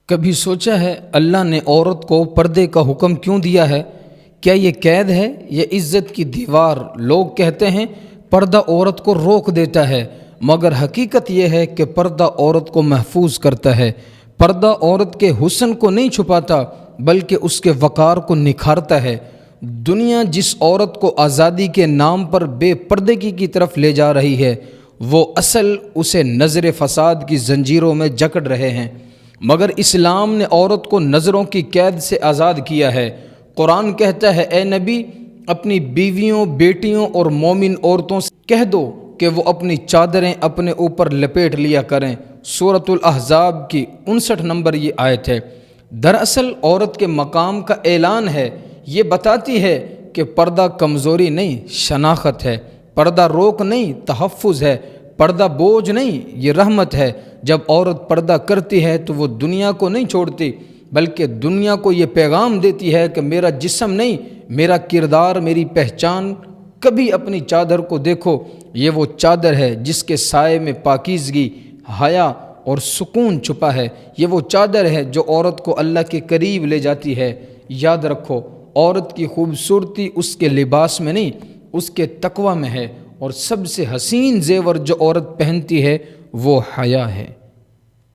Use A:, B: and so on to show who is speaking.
A: کبھی سوچا ہے اللہ نے عورت کو پردے کا حکم کیوں دیا ہے؟ کیا یہ قید ہے یا عزت کی دیوار؟ لوگ کہتے ہیں پردہ عورت کو روک دیتا ہے، مگر حقیقت یہ ہے کہ پردہ عورت کو محفوظ کرتا ہے۔ پردہ عورت کے حسن کو نہیں چھپاتا بلکہ اس کے وقار کو نکھارتا ہے۔ دنیا جس عورت کو آزادی کے نام پر بے پردگی کی طرف لے جا رہی ہے، وہ اصل اسے نظر فساد کی زنجیروں میں جکڑ رہے ہیں، مگر اسلام نے عورت کو نظروں کی قید سے آزاد کیا ہے۔ قرآن کہتا ہے، اے نبی، اپنی بیویوں، بیٹیوں اور مومن عورتوں سے کہہ دو کہ وہ اپنی چادریں اپنے اوپر لپیٹ لیا کریں۔ سورۃ الاحزاب کی 59 نمبر یہ آیت ہے۔ دراصل عورت کے مقام کا اعلان ہے، یہ بتاتی ہے کہ پردہ کمزوری نہیں، شناخت ہے۔ پردہ روک نہیں، تحفظ ہے۔ پردہ بوجھ نہیں، یہ رحمت ہے۔ جب عورت پردہ کرتی ہے تو وہ دنیا کو نہیں چھوڑتی بلکہ دنیا کو یہ پیغام دیتی ہے کہ میرا جسم نہیں، میرا کردار، میری پہچان۔ کبھی اپنی چادر کو دیکھو، یہ وہ چادر ہے جس کے سائے میں پاکیزگی، حیا اور سکون چھپا ہے۔ یہ وہ چادر ہے جو عورت کو اللہ کے قریب لے جاتی ہے۔ یاد رکھو، عورت کی خوبصورتی اس کے لباس میں نہیں، اس کے تقوی میں ہے، اور سب سے حسین زیور جو عورت پہنتی ہے وہ حیا ہے۔